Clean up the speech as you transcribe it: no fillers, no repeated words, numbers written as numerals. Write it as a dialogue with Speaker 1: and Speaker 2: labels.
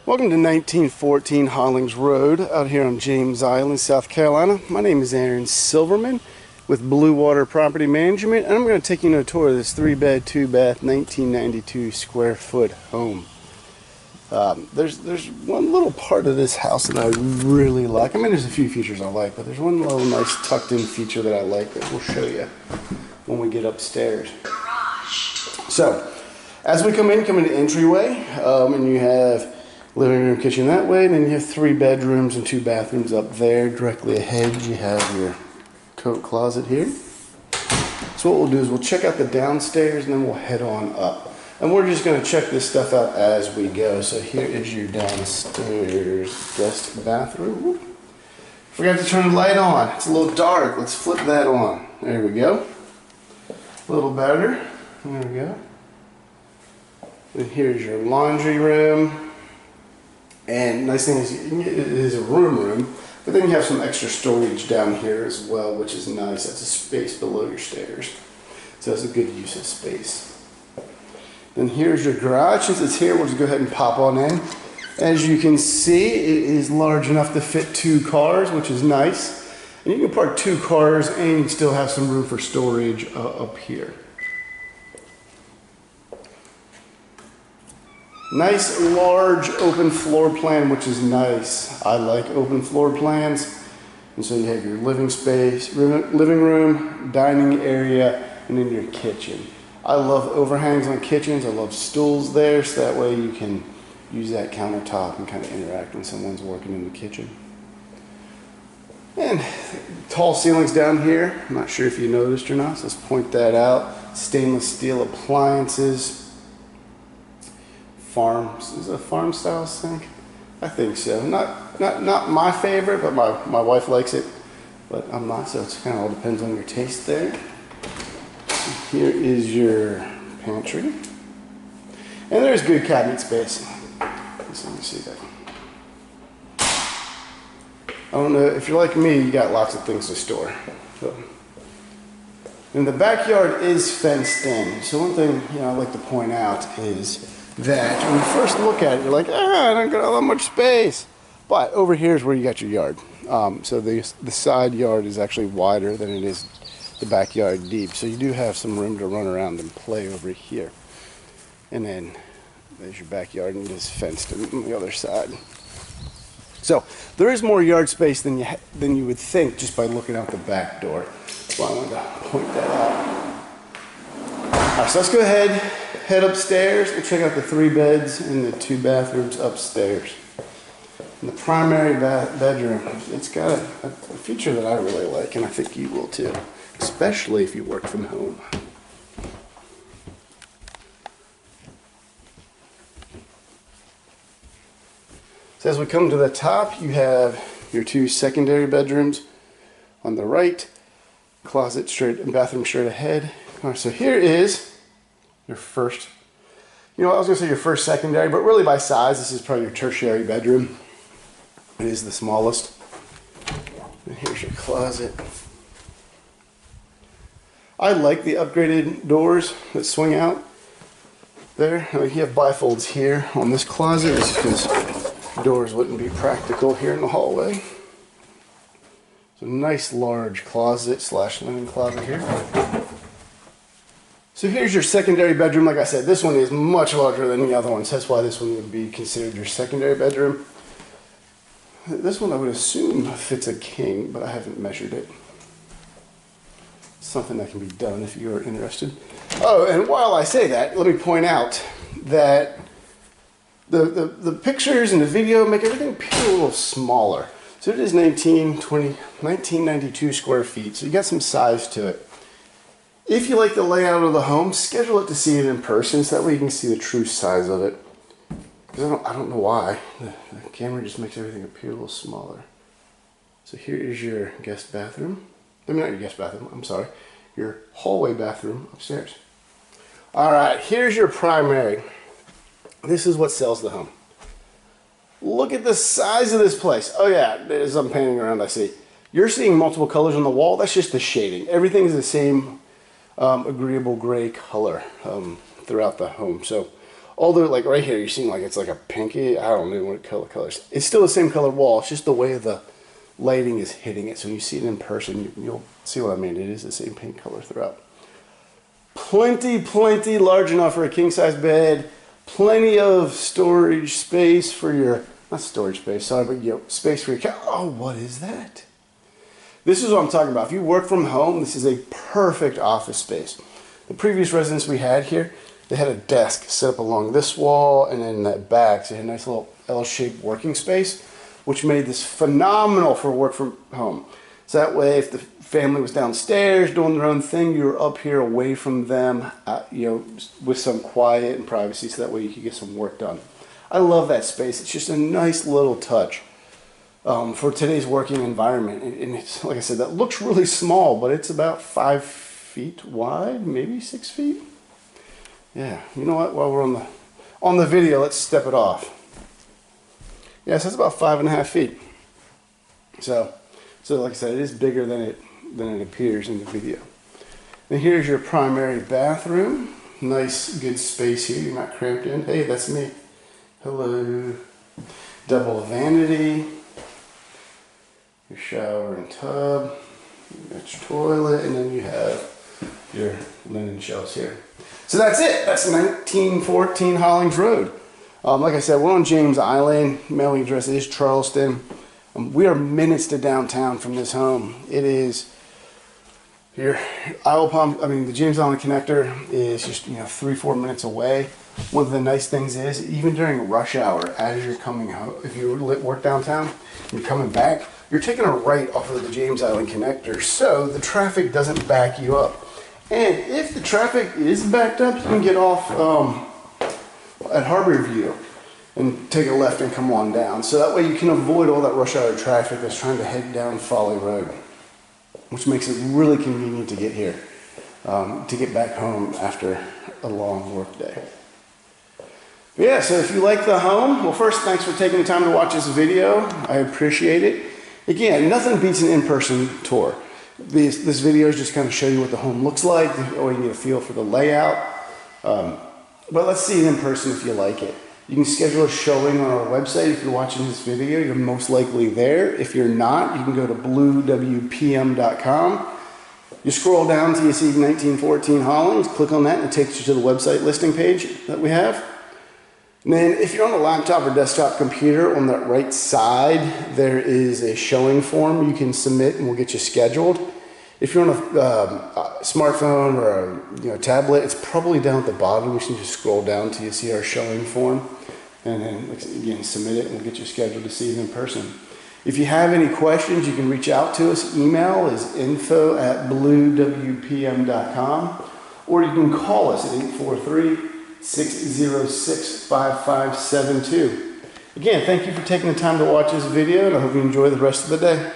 Speaker 1: Welcome to 1914 Hollings Road out here on James Island, South Carolina. My name is Aaron Silverman with Blue Water Property Management, and I'm going to take you on a tour of this 3-bed, 2-bath, 1992 square foot home. There's one little part of this house that I really like. I mean, there's a few features I like, but there's one little nice tucked in feature that I like that we'll show you when we get upstairs. So, as we come in the entryway, and you have living room, kitchen that way, and then you have 3 bedrooms and 2 bathrooms up there. Directly ahead, you have your coat closet here. So what we'll do is we'll check out the downstairs, and then we'll head on up. And we're just going to check this stuff out as we go. So here is your downstairs guest bathroom. Whoop. Forgot to turn the light on. It's a little dark. Let's flip that on. There we go. A little better. There we go. And here's your laundry room. And nice thing is it is a room, but then you have some extra storage down here as well, which is nice. That's a space below your stairs. So that's a good use of space. Then here's your garage. Since it's here, we'll just go ahead and pop on in. As you can see, it is large enough to fit 2 cars, which is nice. And you can park 2 cars and you still have some room for storage up here. Nice large open floor plan, which is nice. I like open floor plans. And so you have your living space, living room, dining area, and then your kitchen. I love overhangs on kitchens. I love stools there, so that way you can use that countertop and kind of interact when someone's working in the kitchen. And tall ceilings down here. I'm not sure if you noticed or not, so let's point that out. Stainless steel appliances. Is it a farm style sink? I think so. Not my favorite, but my wife likes it. But I'm not, so it kind of all depends on your taste there. Here is your pantry. And there's good cabinet space. Let's let me see that. I don't know, if you're like me, you got lots of things to store. So. And the backyard is fenced in. So one thing I like to point out is that when you first look at it, you're like, I don't got all that much space. But over here is where you got your yard. So the side yard is actually wider than it is the backyard deep. So you do have some room to run around and play over here. And then there's your backyard, and it is fenced on the other side. So there is more yard space than you would think just by looking out the back door. So I wanted to point that out. All right, so let's go ahead, head upstairs, and check out the 3 beds and the 2 bathrooms upstairs. And the primary bedroom, it's got a feature that I really like, and I think you will too, especially if you work from home. So as we come to the top, you have your 2 secondary bedrooms on the right, closet straight and bathroom straight ahead. All right, so here is your first, I was going to say your first secondary, but really by size, this is probably your tertiary bedroom. It is the smallest. And here's your closet. I like the upgraded doors that swing out there. You have bifolds here on this closet, just because doors wouldn't be practical here in the hallway. So nice large closet / linen closet here. So here's your secondary bedroom. Like I said, this one is much larger than the other ones. That's why this one would be considered your secondary bedroom. This one I would assume fits a king, but I haven't measured it. Something that can be done if you are interested. Oh, and while I say that, let me point out that the pictures and the video make everything appear a little smaller. So it is 1992 square feet, so you got some size to it. If you like the layout of the home, schedule it to see it in person, so that way you can see the true size of it. Because I don't know why. The camera just makes everything appear a little smaller. So here is your guest bathroom. I mean, not your guest bathroom, I'm sorry. Your hallway bathroom upstairs. Alright, here's your primary. This is what sells the home. Look at the size of this place. Oh yeah, as I'm painting around, I see. You're seeing multiple colors on the wall. That's just the shading. Everything is the same agreeable gray color throughout the home. So Although, like right here, you're seeing like it's like a pinky. I don't know what color is. It's still the same color wall. It's just the way the lighting is hitting it. So when you see it in person, you'll see what I mean. It is the same paint color throughout. Plenty large enough for a king-size bed. Plenty of storage space for your, not storage space, sorry, but space for your cat. Oh, what is that? This is what I'm talking about. If you work from home, this is a perfect office space. The previous residence we had here, they had a desk set up along this wall and then that back. So they had a nice little L-shaped working space, which made this phenomenal for work from home. So that way, if the family was downstairs doing their own thing, you were up here away from them, with some quiet and privacy, so that way you could get some work done. I love that space. It's just a nice little touch for today's working environment. And it's, like I said, that looks really small, but it's about 5 feet wide, maybe 6 feet. Yeah, you know what? While we're on the video, let's step it off. Yes, that's about 5.5 feet. So like I said, it is bigger than it appears in the video. And here's your primary bathroom. Nice, good space here. You're not cramped in. Hey, that's me. Hello. Double vanity. Your shower and tub. You got your toilet, and then you have your linen shelves here. So that's it. That's 1914 Hollings Road. Like I said, we're on James Island. Mailing address is Charleston. We are minutes to downtown from this home. It is here. The James Island connector is just 3-4 minutes away. One of the nice things is, even during rush hour, as you're coming home, if you work downtown, and you're coming back, you're taking a right off of the James Island connector, so the traffic doesn't back you up. And if the traffic is backed up, you can get off at Harborview and take a left and come on down. So that way you can avoid all that rush hour traffic that's trying to head down Folly Road, which makes it really convenient to get here, to get back home after a long work day. But yeah, so if you like the home, well, first, thanks for taking the time to watch this video. I appreciate it. Again, nothing beats an in-person tour. This video is just kind of show you what the home looks like, or you get a feel for the layout. But let's see it in person if you like it. You can schedule a showing on our website. If you're watching this video, you're most likely there. If you're not, you can go to bluewpm.com. You scroll down till you see 1914 Hollings, click on that, and it takes you to the website listing page that we have. And then if you're on a laptop or desktop computer, on the right side, there is a showing form you can submit and we'll get you scheduled. If you're on a smartphone or a tablet, it's probably down at the bottom. You should just scroll down till you see our showing form. And then, again, submit it and we'll get you scheduled to see it in person. If you have any questions, you can reach out to us. Email is info@bluewpm.com, or you can call us at 843-606-5572. Again, thank you for taking the time to watch this video, and I hope you enjoy the rest of the day.